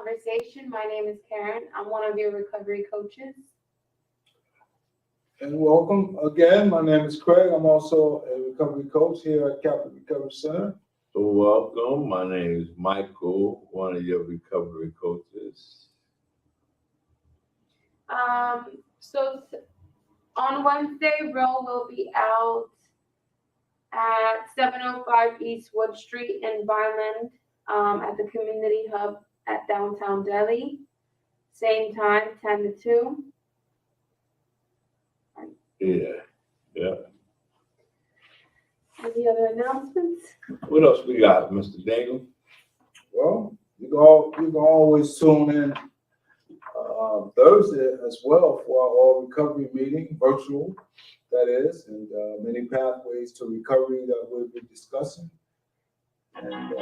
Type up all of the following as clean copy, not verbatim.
conversation. My name is Karen. I'm one of your recovery coaches. And welcome again. My name is Craig. I'm also a recovery coach here at Capital Recovery Center. Welcome. My name is Michael, one of your recovery coaches. On Wednesday, Ro will be out at 705 East Wood Street in Vineland at the Community Hub at downtown Delhi. Same time, 10 to 2. Yeah. Any other announcements? What else we got, Mr. Dangle? Well, you can always tune in Thursday as well for our all recovery meeting, virtual, that is, and many pathways to recovery that we'll be discussing. And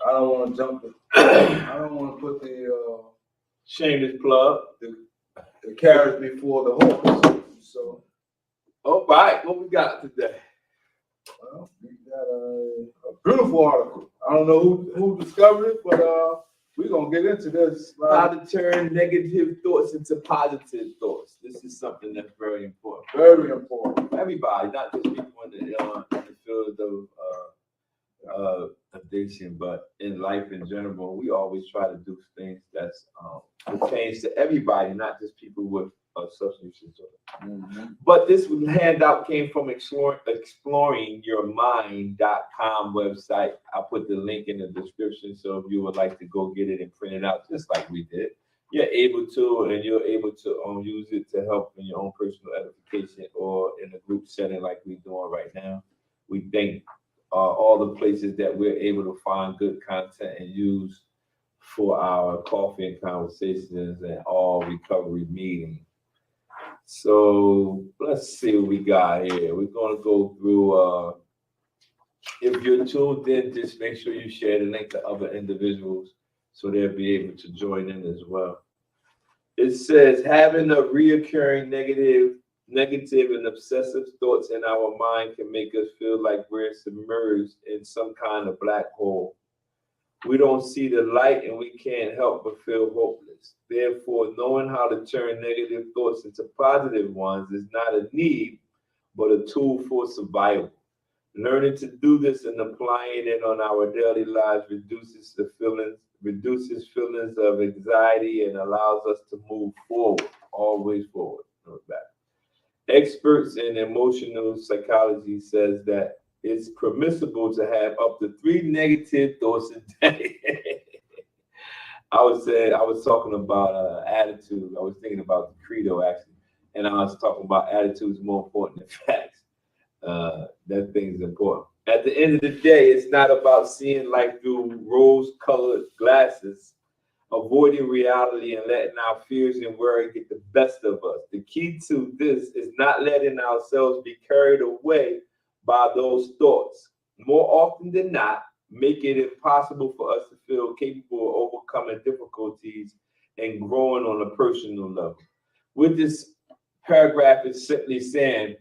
I don't want to put the shameless plug, the carrot before the horse. So, all right, what we got today? Well, we got a beautiful article. I don't know who discovered it, but we're gonna get into this. How to turn negative thoughts into positive thoughts. This is something that's very important. Very important for everybody, not just people in the field of addiction, but in life in general. We always try to do things that's pertains to everybody, not just people with substance use disorder. Mm-hmm. But this handout came from exploringyourmind.com website. I'll put the link in the description, so if you would like to go get it and print it out just like we did, you're able to, and you're able to use it to help in your own personal edification or in a group setting like we're doing right now. We thank all the places that we're able to find good content and use for our coffee and conversations and all recovery meetings. So let's see what we got here. We're going to go through, if you're tuned in, just make sure you share the link to other individuals so they'll be able to join in as well. It says, having a reoccurring negative and obsessive thoughts in our mind can make us feel like we're submerged in some kind of black hole. We don't see the light and we can't help but feel hopeless. Therefore, knowing how to turn negative thoughts into positive ones is not a need, but a tool for survival. Learning to do this and applying it on our daily lives reduces feelings of anxiety and allows us to move forward, always forward, not back. Experts in emotional psychology says that it's permissible to have up to 3 negative thoughts a day. I was talking about attitude. I was thinking about the credo actually, and I was talking about attitudes more important than facts. That thing's important. At the end of the day, it's not about seeing life through rose-colored glasses, avoiding reality and letting our fears and worry get the best of us. The key to this is not letting ourselves be carried away by those thoughts. More often than not, make it impossible for us to feel capable of overcoming difficulties and growing on a personal level. What this paragraph is simply saying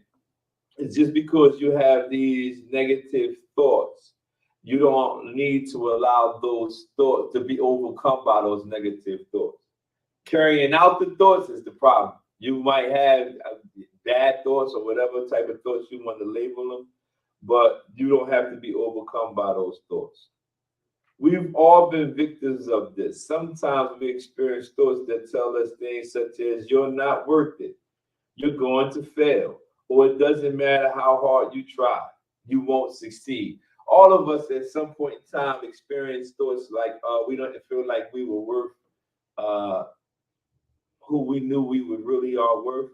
is just because you have these negative thoughts, you don't need to allow those thoughts to be overcome by those negative thoughts. Carrying out the thoughts is the problem. You might have bad thoughts or whatever type of thoughts you want to label them, but you don't have to be overcome by those thoughts. We've all been victims of this. Sometimes we experience thoughts that tell us things such as, you're not worth it, you're going to fail, or it doesn't matter how hard you try, you won't succeed. All of us at some point in time experience thoughts like we don't feel like we were worth who we knew we would really are worth.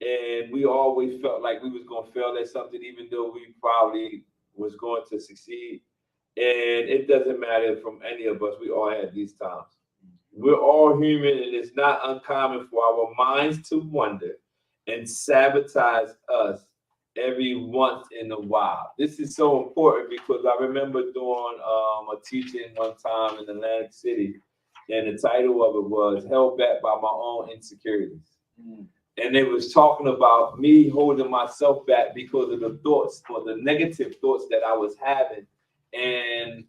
And we always felt like we was going to fail at something, even though we probably was going to succeed. And it doesn't matter from any of us. We all had these times. We're all human, and it's not uncommon for our minds to wander and sabotage us every once in a while. This is so important because I remember doing a teaching one time in Atlantic City, and the title of it was Held Back by My Own Insecurities. And it was talking about me holding myself back because of the thoughts or the negative thoughts that I was having. And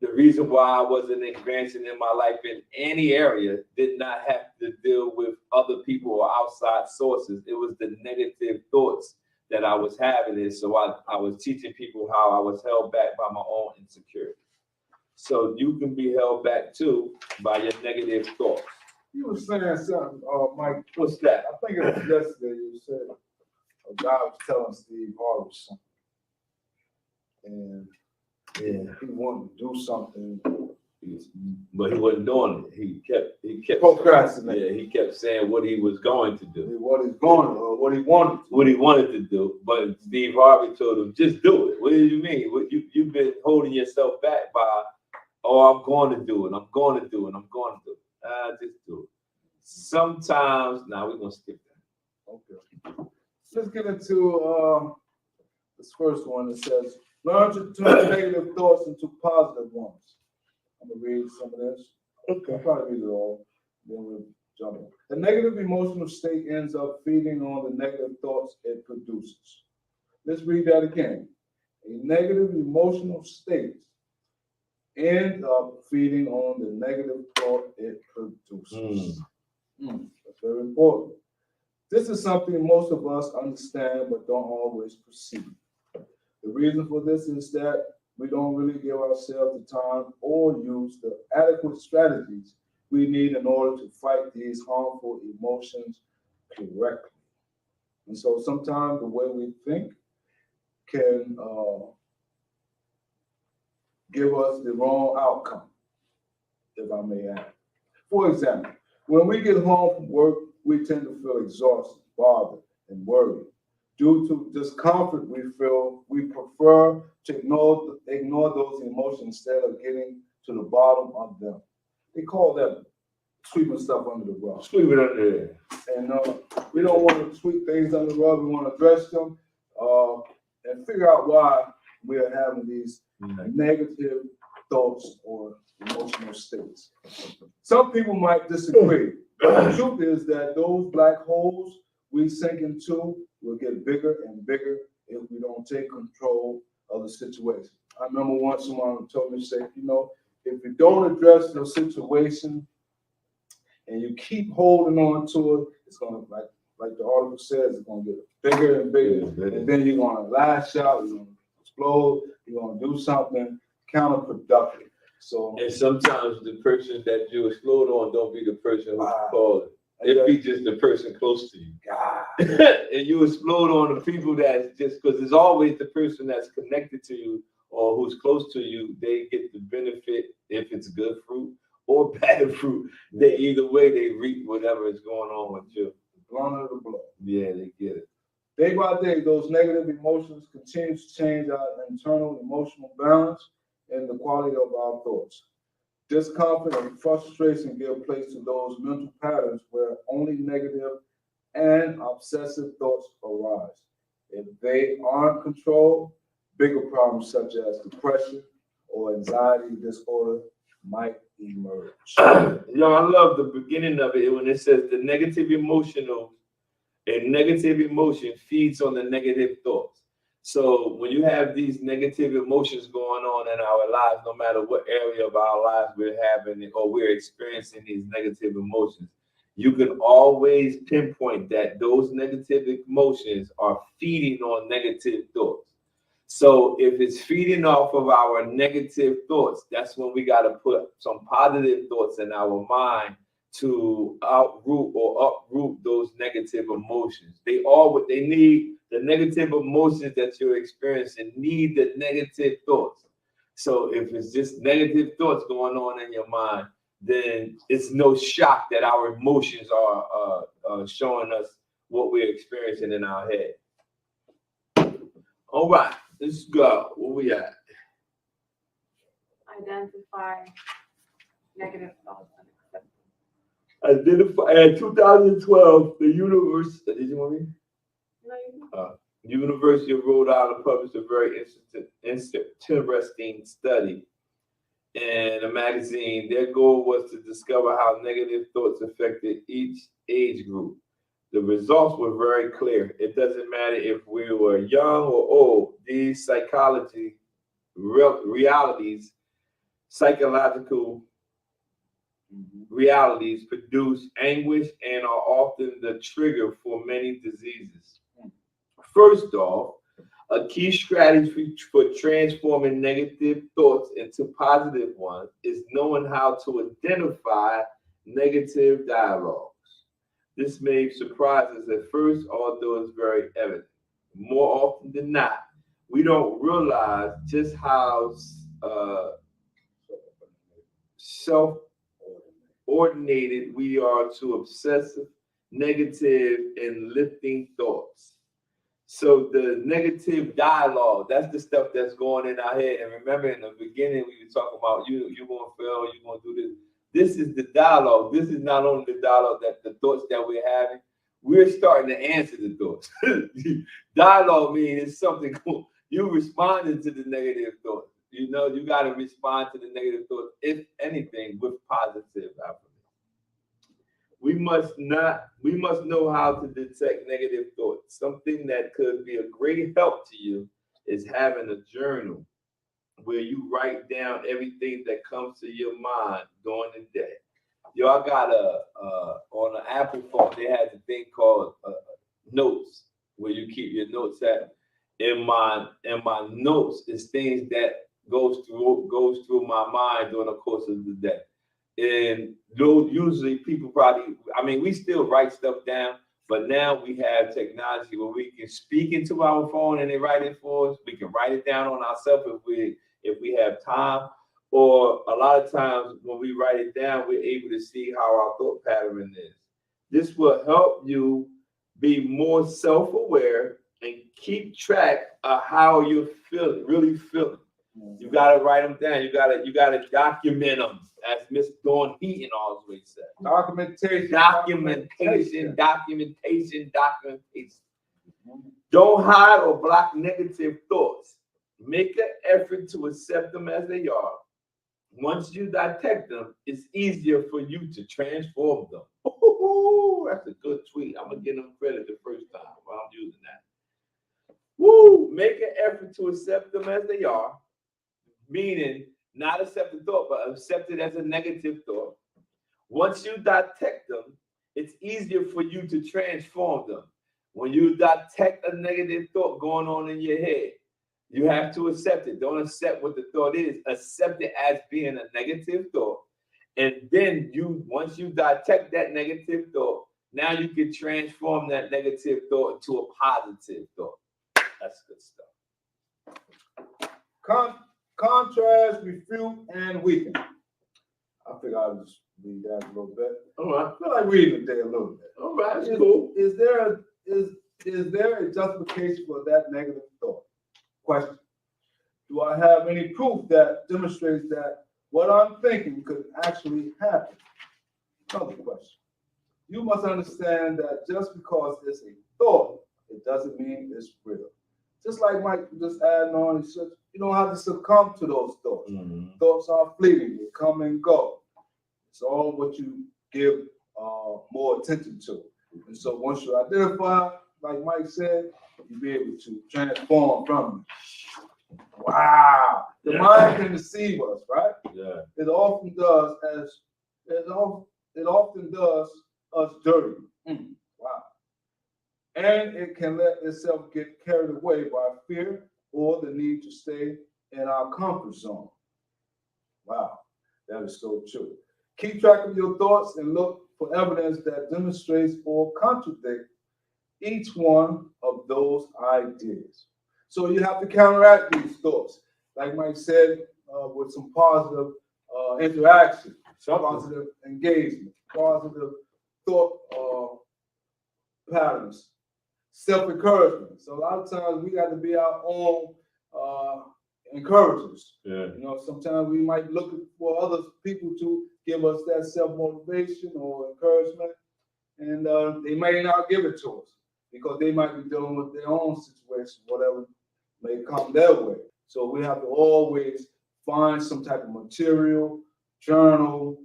the reason why I wasn't advancing in my life in any area did not have to deal with other people or outside sources. It was the negative thoughts that I was having. And so I was teaching people how I was held back by my own insecurity. So you can be held back too by your negative thoughts. You were saying something, Mike. What's that? I think it was yesterday. You said a guy was telling Steve Harvey something, and he wanted to do something, But he wasn't doing it. He kept procrastinating. Yeah, he kept saying what he was going to do. What he's going to, or what he wanted. What he wanted to do. But Steve Harvey told him, just do it. What do you mean? You've been holding yourself back by, oh, I'm going to do it. I'm going to do it. I'm going to do it. Just do it. Sometimes, now we're going to skip that. Okay. Let's get into this first one. It says, learn to turn negative thoughts into positive ones. I'm going to read some of this. Okay. I'll probably read it all. Then we'll jump in. The negative emotional state ends up feeding on the negative thoughts it produces. Let's read that again. A negative emotional state ends up feeding on the negative thought it produces. That's very important. This is something most of us understand but don't always perceive. The reason for this is that we don't really give ourselves the time or use the adequate strategies we need in order to fight these harmful emotions correctly. And so sometimes the way we think can give us the wrong outcome, if I may add. For example, when we get home from work, we tend to feel exhausted, bothered, and worried. Due to discomfort we feel, we prefer to ignore those emotions instead of getting to the bottom of them. They call that sweeping stuff under the rug. Sweep it under there. And we don't want to sweep things under the rug. We want to address them and figure out why we are having these negative thoughts or emotional states. Some people might disagree, but the truth is that those black holes we sink into will get bigger and bigger if we don't take control of the situation. I remember once someone told me, say, if you don't address the situation and you keep holding on to it, it's gonna, like the article says, it's gonna get bigger and bigger, and then you're gonna lash out, you're gonna explode, you're gonna do something counterproductive. So, and sometimes the person that you explode on don't be the person who's called. It be just the person close to you. And you explode on the people that's just, because it's always the person that's connected to you or who's close to you, they get the benefit if it's good fruit or bad fruit. They either way they reap whatever is going on with you. Blunt of the blow. Yeah, they get it. Day by day, those negative emotions continue to change our internal emotional balance and the quality of our thoughts. Discomfort and frustration give place to those mental patterns where only negative and obsessive thoughts arise. If they aren't controlled, bigger problems such as depression or anxiety disorder might emerge. I love the beginning of it when it says a negative emotion feeds on the negative thoughts. So when you have these negative emotions going on in our lives, no matter what area of our lives we're having or we're experiencing these negative emotions, you can always pinpoint that those negative emotions are feeding on negative thoughts. So if it's feeding off of our negative thoughts, that's when we got to put some positive thoughts in our mind to uproot those negative emotions. They need the negative emotions that you're experiencing need the negative thoughts. So if it's just negative thoughts going on in your mind, then it's no shock that our emotions are showing us what we're experiencing in our head. All right, let's go. Where we at? Identify negative thoughts. In 2012, the University, did you want me? No, University of Rhode Island published a very interesting study in a magazine. Their goal was to discover how negative thoughts affected each age group. The results were very clear. It doesn't matter if we were young or old. These psychology realities psychological realities produce anguish and are often the trigger for many diseases. First off, a key strategy for transforming negative thoughts into positive ones is knowing how to identify negative dialogues. This may surprise us at first, although it's very evident. More often than not, we don't realize just how self-ordinated we are to obsessive, negative, and lifting thoughts. So the negative dialogue, that's the stuff that's going in our head. And remember in the beginning, we were talking about you're going to fail, you're going to do this. This is the dialogue. This is not only the dialogue that the thoughts that we're having, we're starting to answer the thoughts. Dialogue means it's something cool. You responding to the negative thoughts. You know, you got to respond to the negative thoughts, if anything, with positive affirmation. We must know how to detect negative thoughts. Something that could be a great help to you is having a journal where you write down everything that comes to your mind during the day. Yo, I got on an Apple phone, they had a thing called notes, where you keep your notes at. In my notes is things that goes through my mind during the course of the day. And usually people probably, we still write stuff down, but now we have technology where we can speak into our phone and they write it for us. We can write it down on ourselves if we have time. Or a lot of times when we write it down, we're able to see how our thought pattern is. This will help you be more self-aware and keep track of how you're really feeling. You gotta write them down. You gotta document them, as Miss Dawn Heaton always said. Documentation. Don't hide or block negative thoughts. Make an effort to accept them as they are. Once you detect them, it's easier for you to transform them. Ooh, that's a good tweet. I'm gonna give them credit the first time while I'm using that. Woo! Make an effort to accept them as they are. Meaning, not accept the thought, but accept it as a negative thought. Once you detect them, it's easier for you to transform them. When you detect a negative thought going on in your head, you have to accept it. Don't accept what the thought is. Accept it as being a negative thought. And then once you detect that negative thought, now you can transform that negative thought into a positive thought. That's good stuff. Contrast, refute, and weaken. I think I'll just read that a little bit. All right. I feel like reading today a little bit. All right, that's cool. Is there a justification for that negative thought? Question. Do I have any proof that demonstrates that what I'm thinking could actually happen? Another question. You must understand that just because it's a thought, it doesn't mean it's real. Just like Mike just adding on, he said, you don't have to succumb to those thoughts. Mm-hmm. Thoughts are fleeting, they come and go. It's all what you give more attention to. And so once you identify, like Mike said, you'll be able to transform from it. Wow. The mind can deceive us, right? Yeah. It often does us dirty. Wow. And it can let itself get carried away by fear or the need to stay in our comfort zone. Wow, that is so true. Keep track of your thoughts and look for evidence that demonstrates or contradicts each one of those ideas. So you have to counteract these thoughts, like Mike said, with some positive interaction, positive engagement, positive thought patterns. Self-encouragement. So a lot of times we got to be our own encouragers. Yeah. You know, sometimes we might look for other people to give us that self-motivation or encouragement, and they may not give it to us because they might be dealing with their own situation, whatever may come their way. So we have to always find some type of material, journal,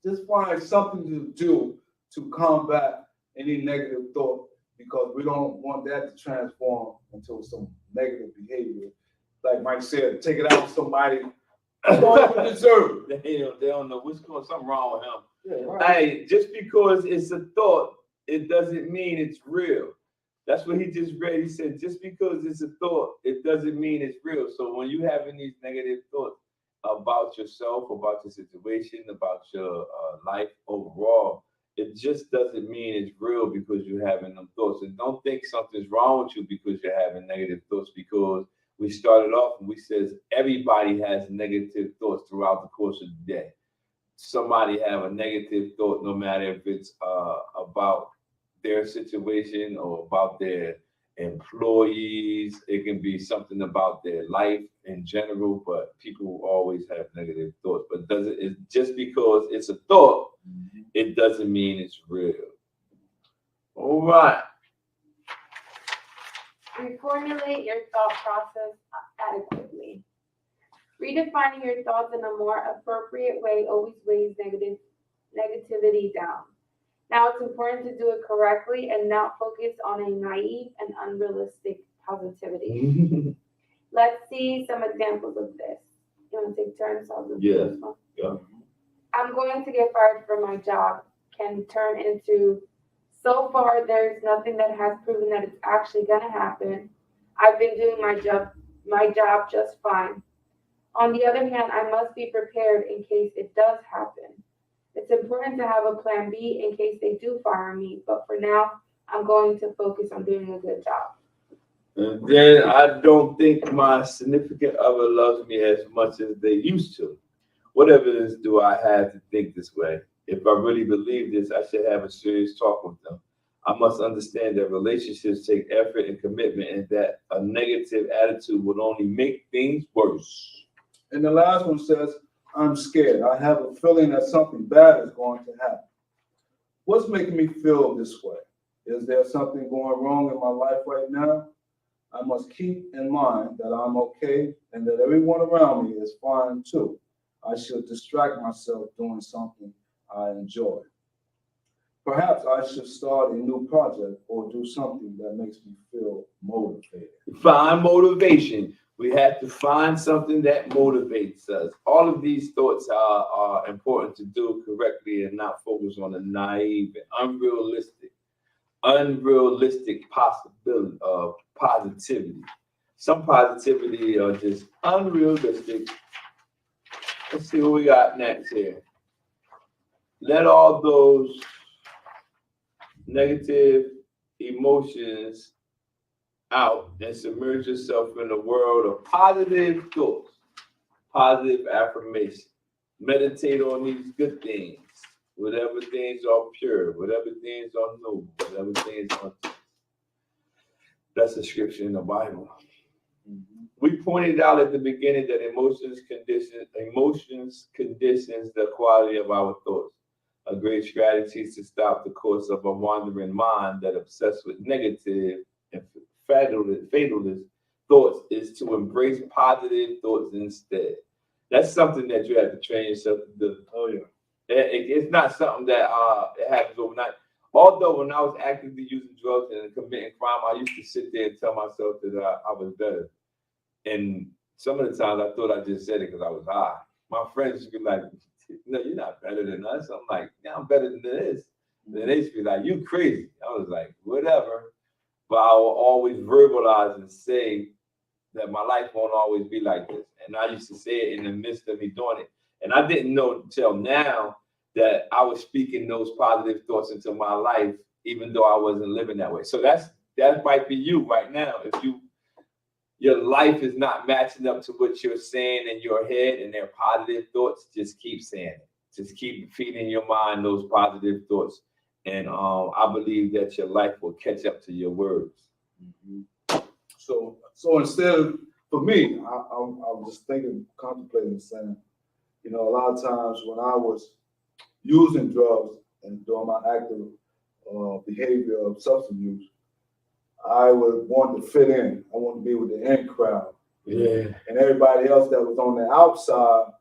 just find something to do to combat any negative thought, because we don't want that to transform into some negative behavior. Like Mike said, take it out on somebody don't even deserve it. They don't know what's going. Something wrong with him. Yeah, right. Hey, just because it's a thought, it doesn't mean it's real. That's what he just read. He said, just because it's a thought, it doesn't mean it's real. So when you having these negative thoughts about yourself, about your situation, about your life overall, it just doesn't mean it's real because you're having them thoughts. And don't think something's wrong with you because you're having negative thoughts, because we started off and we says everybody has negative thoughts throughout the course of the day. Somebody have a negative thought, no matter if it's about their situation or about their employees. It can be something about their life in general, but people always have negative thoughts. But just because it's a thought, it doesn't mean it's real. All right. Reformulate your thought process adequately. Redefining your thoughts in a more appropriate way always weighs negativity down. Now it's important to do it correctly and not focus on a naive and unrealistic positivity. Let's see some examples of this. You want to take turns? I'll do Yes. this one. Yeah. I'm going to get fired from my job can turn into, so far there's nothing that has proven that it's actually going to happen. I've been doing my job just fine. On the other hand, I must be prepared in case it does happen. It's important to have a plan B in case they do fire me, but for now, I'm going to focus on doing a good job. And then I don't think my significant other loves me as much as they used to. What evidence do I have to think this way? If I really believe this, I should have a serious talk with them. I must understand that relationships take effort and commitment, and that a negative attitude will only make things worse. And the last one says, I'm scared. I have a feeling that something bad is going to happen. What's making me feel this way? Is there something going wrong in my life right now? I must keep in mind that I'm okay and that everyone around me is fine too. I should distract myself doing something I enjoy. Perhaps I should start a new project or do something that makes me feel motivated. Find motivation. We have to find something that motivates us. All of these thoughts are important to do correctly and not focus on the naive and unrealistic possibility of positivity. Some positivity are just unrealistic. Let's see what we got next here. Let all those negative emotions out and submerge yourself in a world of positive thoughts, positive affirmation. Meditate on these good things, whatever things are pure, whatever things are noble, whatever things are just. That's a scripture in the Bible. We pointed out at the beginning that emotions conditions the quality of our thoughts. A great strategy to stop the course of a wandering mind that obsessed with negative and fatalist thoughts is to embrace positive thoughts instead. That's something that you have to train yourself to do. Oh yeah. It's not something that it happens overnight. Although when I was actively using drugs and committing crime, I used to sit there and tell myself that I was better. And some of the times I thought I just said it because I was high. My friends would be like, no, you're not better than us. I'm like, yeah, I'm better than this. Then they used to be like, you crazy. I was like, whatever. But I will always verbalize and say that my life won't always be like this. And I used to say it in the midst of me doing it. And I didn't know until now that I was speaking those positive thoughts into my life, even though I wasn't living that way. So that might be you right now. If your life is not matching up to what you're saying in your head and they're positive thoughts, just keep saying it. Just keep feeding your mind those positive thoughts. And I believe that your life will catch up to your words. Mm-hmm. So instead of, for me, I was just contemplating, saying, a lot of times when I was using drugs and doing my active behavior of substance use, I would want to fit in. I want to be with the in crowd. Yeah. And everybody else that was on the outside,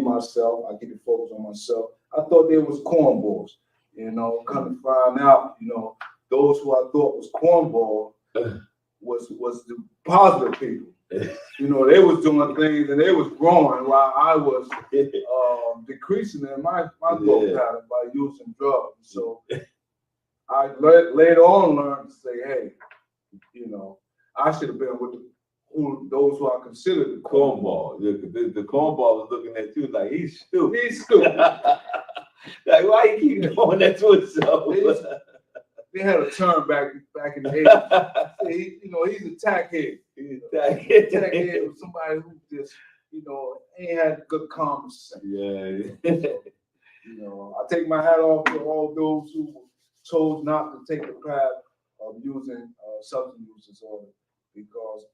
myself, I keep the focus on myself. I thought they was cornballs, come to find out, those who I thought was cornball was the positive people. You know, they was doing things and they was growing while I was decreasing in my growth pattern by using drugs. So I later on learned to say, hey, you know, I should have been with those who I consider the cornball. The cornball was looking at you like he's stupid. He's stupid. Like, why you keep doing that to himself? They had a term back in the 80s. He's a tackhead. He's a tackhead was somebody who just, ain't had good common sense. Yeah. I take my hat off to all those who chose not to take the path of using substance use disorder, because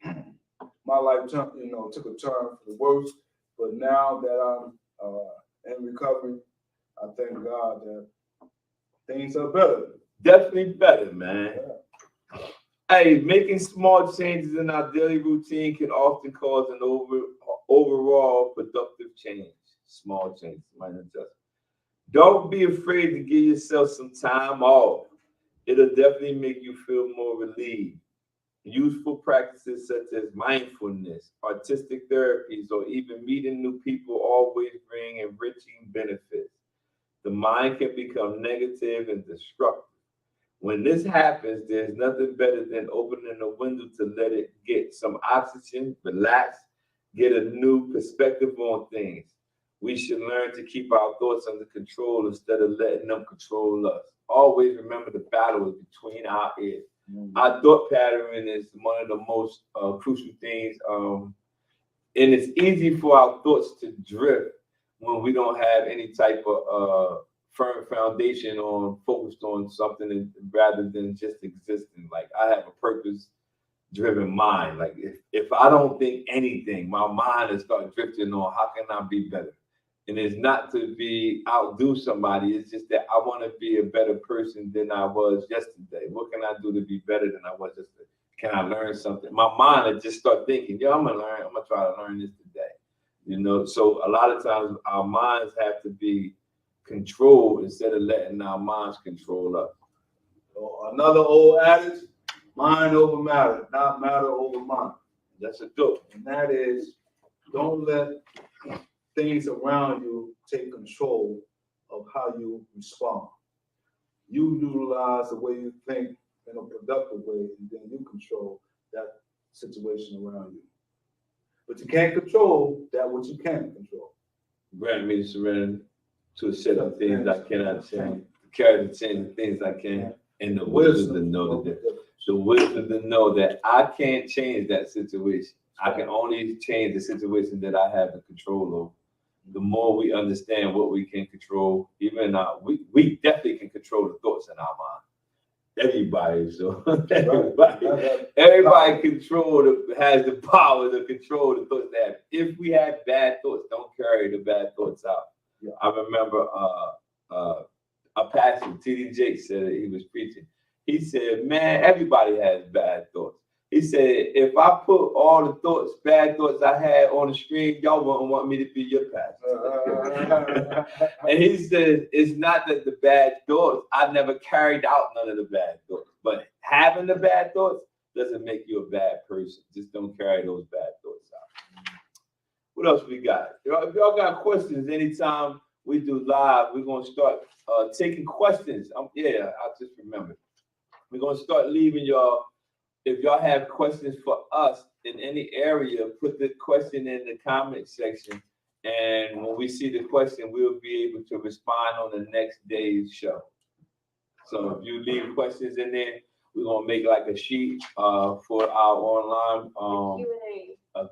my life took a turn for the worse. But now that I'm in recovery, I thank God that things are better. Definitely better, man. Yeah. Hey, making small changes in our daily routine can often cause an overall productive change. Small changes, minor adjustments. Don't be afraid to give yourself some time off. It'll definitely make you feel more relieved. Useful practices such as mindfulness, artistic therapies, or even meeting new people always bring enriching benefits. The mind can become negative and destructive. When this happens, there's nothing better than opening a window to let it get some oxygen, relax, get a new perspective on things. We should learn to keep our thoughts under control instead of letting them control us. Always remember the battle is between our ears. Mm-hmm. Our thought pattern is one of the most crucial things. And it's easy for our thoughts to drift when we don't have any type of firm foundation focused on something rather than just existing. Like, I have a purpose-driven mind. Like, if I don't think anything, my mind is start drifting on how can I be better. And it's not to outdo somebody. It's just that I want to be a better person than I was yesterday. What can I do to be better than I was yesterday? Can I learn something? My mind will just start thinking, I'm gonna try to learn this today. So a lot of times our minds have to be controlled instead of letting our minds control us. So another old adage, mind over matter, not matter over mind. That's a dope. And that is, don't let things around you take control of how you respond. You utilize the way you think in a productive way, and then you control that situation around you. But you can't control that which you can't control. Grant me to surrender to a set of things I cannot change, carry the change of things I can, and the wisdom to know that I can't change that situation. I can only change the situation that I have the control over. The more we understand what we can control, even we definitely can control the thoughts in our mind. Everybody, so everybody has the power to control the thoughts they have. If we have bad thoughts, don't carry the bad thoughts out. Yeah. I remember a pastor, T.D. Jakes, said that he was preaching. He said, man, everybody has bad thoughts. He said, if I put all the bad thoughts I had on the screen, y'all wouldn't want me to be your pastor. And he said, it's not that the bad thoughts, I never carried out none of the bad thoughts. But having the bad thoughts doesn't make you a bad person. Just don't carry those bad thoughts out. What else we got? If y'all got questions, anytime we do live, we're going to start taking questions. I just remembered. We're going to start leaving y'all. If y'all have questions for us in any area, put the question in the comment section. And when we see the question, we'll be able to respond on the next day's show. So if you leave questions in there, we're going to make like a sheet for our online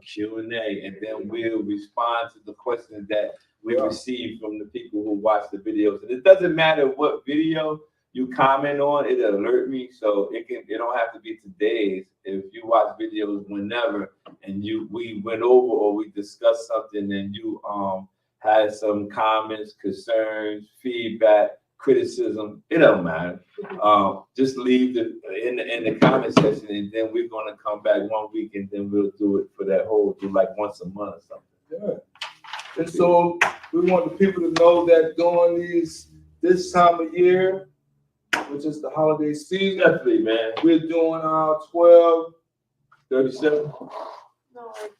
Q&A. And then we'll respond to the questions that we receive from the people who watch the videos. And it doesn't matter what video you comment on, it'll alert me, so it don't have to be today's. If you watch videos whenever and we went over or we discussed something and you had some comments, concerns, feedback, criticism, it don't matter. Just leave it in the comment section, and then we're gonna come back 1 week and then we'll do it for that whole, do like once a month or something. Yeah. And so we want the people to know that during this time of year, which is the holiday season. Definitely, man. We're doing our 12, 37. No, it's,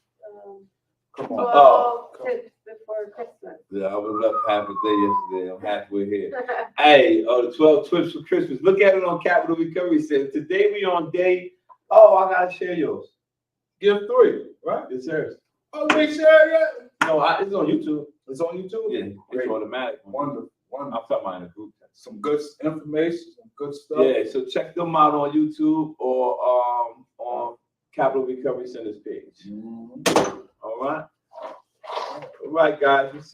Come 12 on. tips before Christmas. Yeah, I was left half a day yesterday. I'm halfway here. Hey, the 12 tips for Christmas. Look at it on Capital Recovery Center. Today we on day. Oh, I gotta share yours. Give 3, right? It's yours. Oh, we share yet? No, it's on YouTube. It's on YouTube? Yeah, it's Great. automatic. Wonderful, I'm wonderful. talking about in the group text. Some good information, some good stuff. Yeah, so check them out on YouTube or on Capital Recovery Center's page. Mhm. All right. All right, guys.